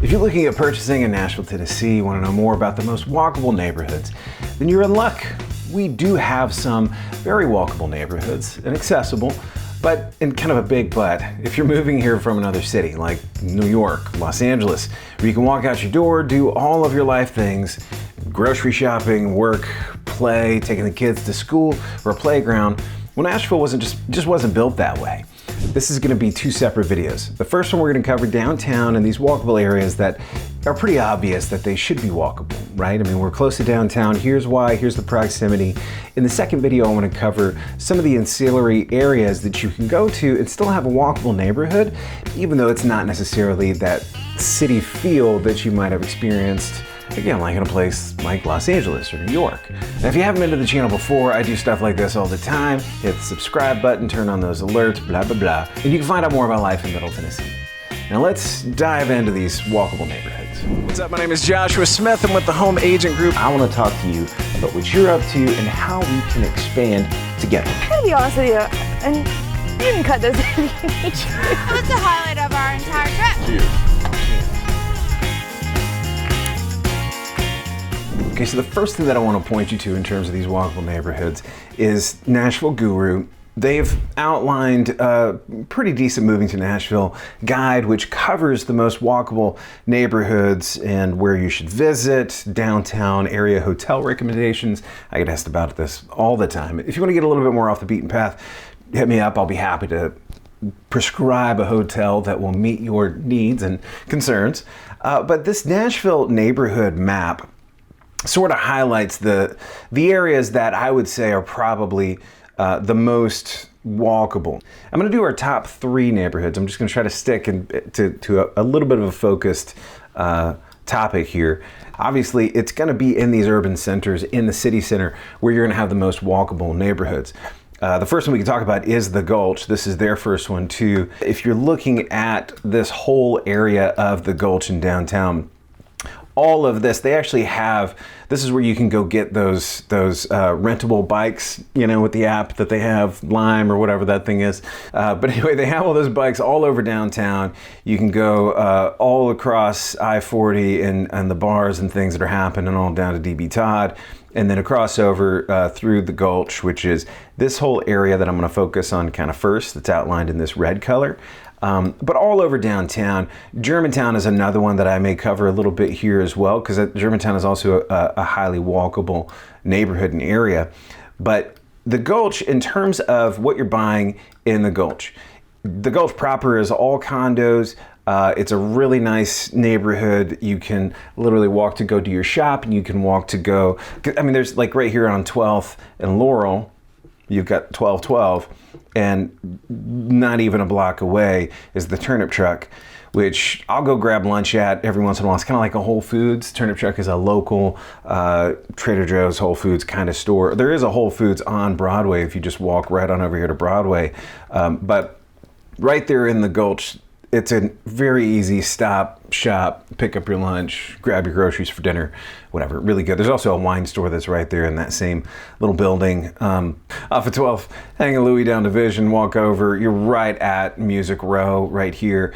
If you're looking at purchasing in Nashville, Tennessee, you want to know more about the most walkable neighborhoods, then you're in luck. We do have some very walkable neighborhoods and accessible, but in kind of a big but. If you're moving here from another city like New York, Los Angeles, where you can walk out your door, do all of your life things, grocery shopping, work, play, taking the kids to school or a playground, well, Nashville just wasn't built that way. This is gonna be two separate videos. The first one, we're gonna cover downtown and these walkable areas that are pretty obvious that they should be walkable, right? I mean, we're close to downtown. Here's why, here's the proximity. In the second video, I wanna cover some of the ancillary areas that you can go to and still have a walkable neighborhood, even though it's not necessarily that city feel that you might have experienced, again, like in a place like Los Angeles or New York. Now, if you haven't been to the channel before, I do stuff like this all the time. Hit the subscribe button, turn on those alerts, blah, blah, blah. And you can find out more about life in Middle Tennessee. Now let's dive into these walkable neighborhoods. What's up, my name is Joshua Smith. I'm with the Home Agent Group. I wanna talk to you about what you're up to and how we can expand together. I'm gonna be honest with you, and you can cut this if you need to. That's the highlight of our entire trip. Okay, so the first thing that I want to point you to in terms of these walkable neighborhoods is Nashville Guru. They've outlined a pretty decent Moving to Nashville guide, which covers the most walkable neighborhoods and where you should visit, downtown area hotel recommendations. I get asked about this all the time. If you want to get a little bit more off the beaten path, hit me up. I'll be happy to prescribe a hotel that will meet your needs and concerns. But this Nashville neighborhood map sort of highlights the areas that I would say are probably the most walkable. I'm going to do our top 3 neighborhoods. I'm just going to try to stick to a little bit of a focused topic here. Obviously, it's going to be in these urban centers, in the city center, where you're going to have the most walkable neighborhoods. The first one we can talk about is the Gulch. This is their first one too. If you're looking at this whole area of the Gulch in downtown, all of this, they actually have, this is where you can go get those rentable bikes, you know, with the app that they have, Lime or whatever that thing is. But anyway, they have all those bikes all over downtown. You can go all across I-40 and the bars and things that are happening all down to DB Todd. And then across over through the Gulch, which is this whole area that I'm gonna focus on kind of first, that's outlined in this red color. But all over downtown. Germantown is another one that I may cover a little bit here as well, because Germantown is also a highly walkable neighborhood and area. But the Gulch, in terms of what you're buying in the Gulch proper is all condos. It's a really nice neighborhood. You can literally walk to go do your shop, and you can walk to go, I mean, there's like right here on 12th and Laurel, you've got 1212, and not even a block away is the Turnip Truck, which I'll go grab lunch at every once in a while. It's kind of like a Whole Foods. Turnip Truck is a local Trader Joe's, Whole Foods kind of store. There is a Whole Foods on Broadway if you just walk right on over here to Broadway. But right there in the Gulch, it's a very easy stop, shop, pick up your lunch, grab your groceries for dinner, whatever, really good. There's also a wine store that's right there in that same little building. Off of 12th, hang a Louis down Division, walk over, you're right at Music Row right here.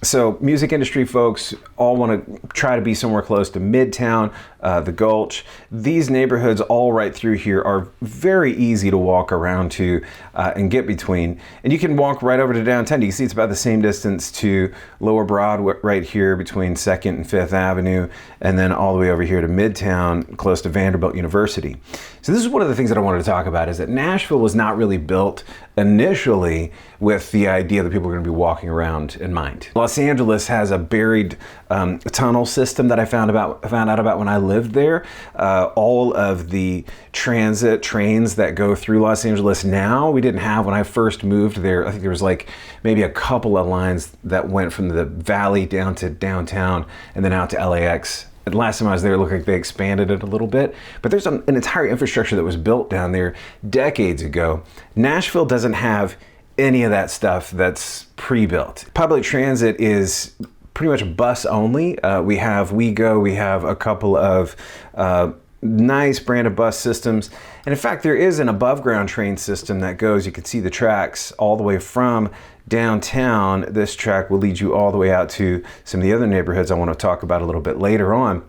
So music industry folks all want to try to be somewhere close to Midtown, the Gulch. These neighborhoods all right through here are very easy to walk around to and get between. And you can walk right over to downtown. You can see it's about the same distance to Lower Broadway right here between 2nd and 5th Avenue, and then all the way over here to Midtown, close to Vanderbilt University. So this is one of the things that I wanted to talk about, is that Nashville was not really built initially with the idea that people are going to be walking around in mind. Los Angeles has a buried tunnel system that I found out about when I lived there. All of the transit trains that go through Los Angeles now, we didn't have when I first moved there. I think there was like maybe a couple of lines that went from the valley down to downtown and then out to LAX. The last time I was there, it looked like they expanded it a little bit, but there's an entire infrastructure that was built down there decades ago. Nashville doesn't have any of that stuff that's pre-built. Public transit is pretty much bus only. We have WeGo, we have a couple of nice brand of bus systems. And in fact, there is an above ground train system that goes, you can see the tracks all the way from downtown, this track will lead you all the way out to some of the other neighborhoods I want to talk about a little bit later on.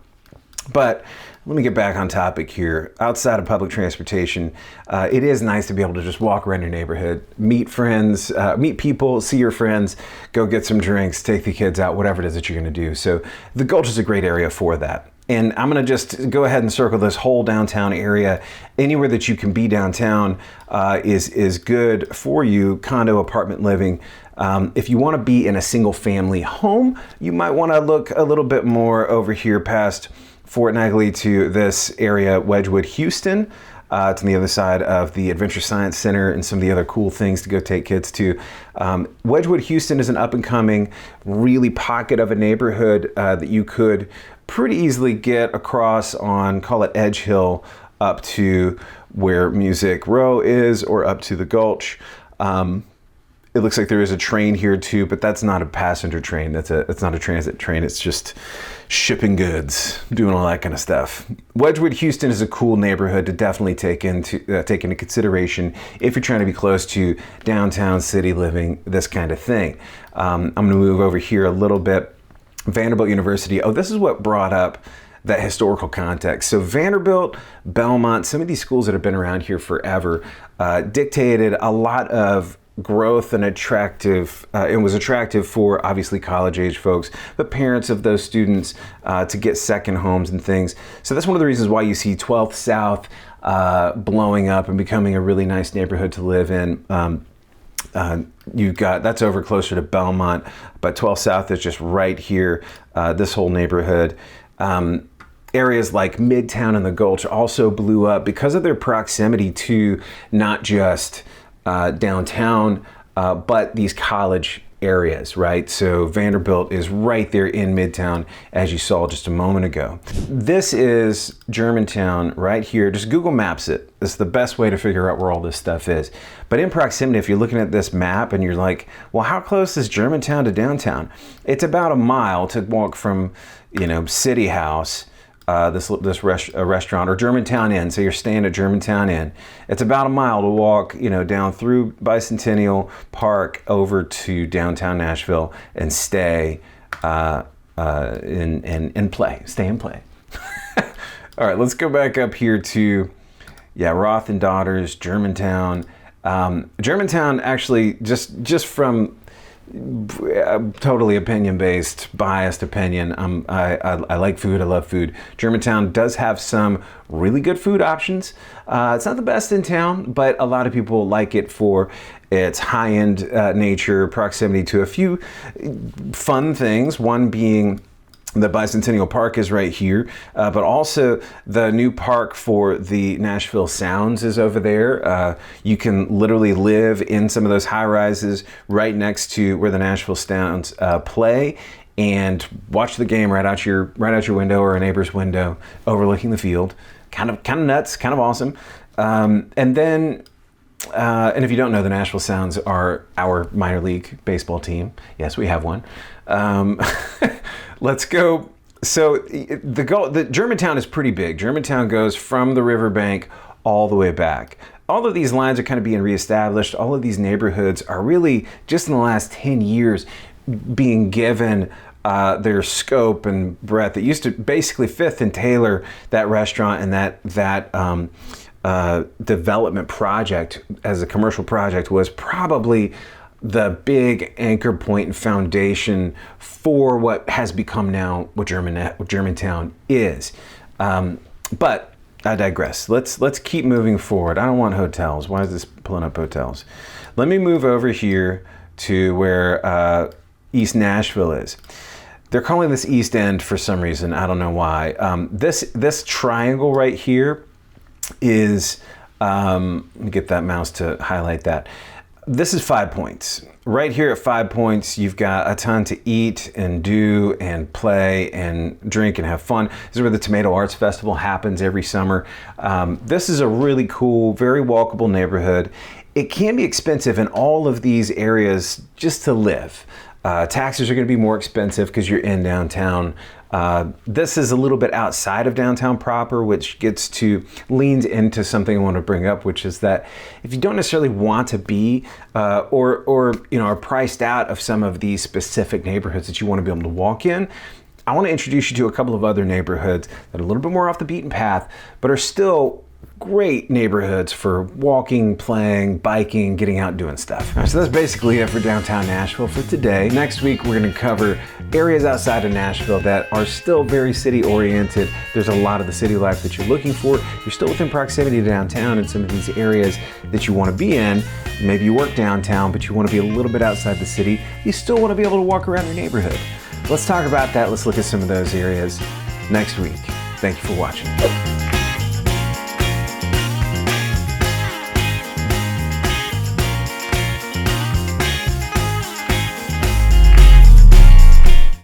But let me get back on topic here. Outside of public transportation, it is nice to be able to just walk around your neighborhood, meet friends, meet people, see your friends, go get some drinks, take the kids out, whatever it is that you're going to do. So the Gulch is a great area for that. And I'm going to just go ahead and circle this whole downtown area. Anywhere that you can be downtown is good for you, condo, apartment living. If you want to be in a single family home, you might want to look a little bit more over here past fortnightly to this area, Wedgwood, Houston. It's on the other side of the Adventure Science Center and some of the other cool things to go take kids to. Wedgwood, Houston is an up and coming, really pocket of a neighborhood that you could pretty easily get across on, call it Edge Hill, up to where Music Row is or up to the Gulch. It looks like there is a train here too, but that's not a passenger train. That's not a transit train. It's just shipping goods, doing all that kind of stuff. Wedgwood, Houston is a cool neighborhood to definitely take into consideration if you're trying to be close to downtown city living, this kind of thing. I'm going to move over here a little bit. Vanderbilt University. Oh, this is what brought up that historical context. So Vanderbilt, Belmont, some of these schools that have been around here forever dictated a lot of growth and it was attractive for obviously college age folks, but parents of those students to get second homes and things. So that's one of the reasons why you see 12th South blowing up and becoming a really nice neighborhood to live in. You've got, that's over closer to Belmont, but 12th South is just right here, this whole neighborhood. Areas like Midtown and the Gulch also blew up because of their proximity to not just downtown, but these college areas, right? So Vanderbilt is right there in Midtown, as you saw just a moment ago. This is Germantown right here. Just Google Maps it. It's the best way to figure out where all this stuff is. But in proximity, if you're looking at this map and you're like, well, how close is Germantown to downtown? It's about a mile to walk from, City House, this restaurant, or Germantown Inn. So you're staying at Germantown Inn. It's about a mile to walk, down through Bicentennial Park over to downtown Nashville and stay and play. Stay and play. All right, let's go back up here to, Roth and Daughters, Germantown. Germantown, actually, just from totally opinion-based, biased opinion. I like food. I love food. Germantown does have some really good food options. It's not the best in town, but a lot of people like it for its high-end nature, proximity to a few fun things. One being the Bicentennial Park is right here, but also the new park for the Nashville Sounds is over there. You can literally live in some of those high rises right next to where the Nashville Sounds play and watch the game right out your window or a neighbor's window overlooking the field. Kind of nuts, kind of awesome. And if you don't know, the Nashville Sounds are our minor league baseball team. Yes, we have one. Let's go. So the Germantown is pretty big. Germantown goes from the riverbank all the way back. All of these lines are kind of being reestablished. All of these neighborhoods are really just in the last 10 years being given their scope and breadth. It used to basically Fifth and Taylor, that restaurant and that development project as a commercial project was probably the big anchor point and foundation for what has become now what Germantown is. But I digress. Let's keep moving forward. I don't want hotels. Why is this pulling up hotels? Let me move over here to where East Nashville is. They're calling this East End for some reason. I don't know why. This triangle right here is, let me get that mouse to highlight that. This is 5 Points. Right here at 5 Points, you've got a ton to eat and do and play and drink and have fun. This is where the Tomato Arts Festival happens every summer. This is a really cool, very walkable neighborhood. It can be expensive in all of these areas just to live. Taxes are going to be more expensive because you're in downtown. This is a little bit outside of downtown proper, which leans into something I want to bring up, which is that if you don't necessarily want to be or are priced out of some of these specific neighborhoods that you want to be able to walk in, I want to introduce you to a couple of other neighborhoods that are a little bit more off the beaten path, but are still great neighborhoods for walking, playing, biking, getting out and doing stuff. All right, so that's basically it for downtown Nashville for today. Next week, we're going to cover areas outside of Nashville that are still very city oriented. There's a lot of the city life that you're looking for. You're still within proximity to downtown and some of these areas that you want to be in. Maybe you work downtown, but you want to be a little bit outside the city. You still want to be able to walk around your neighborhood. Let's talk about that. Let's look at some of those areas next week. Thank you for watching.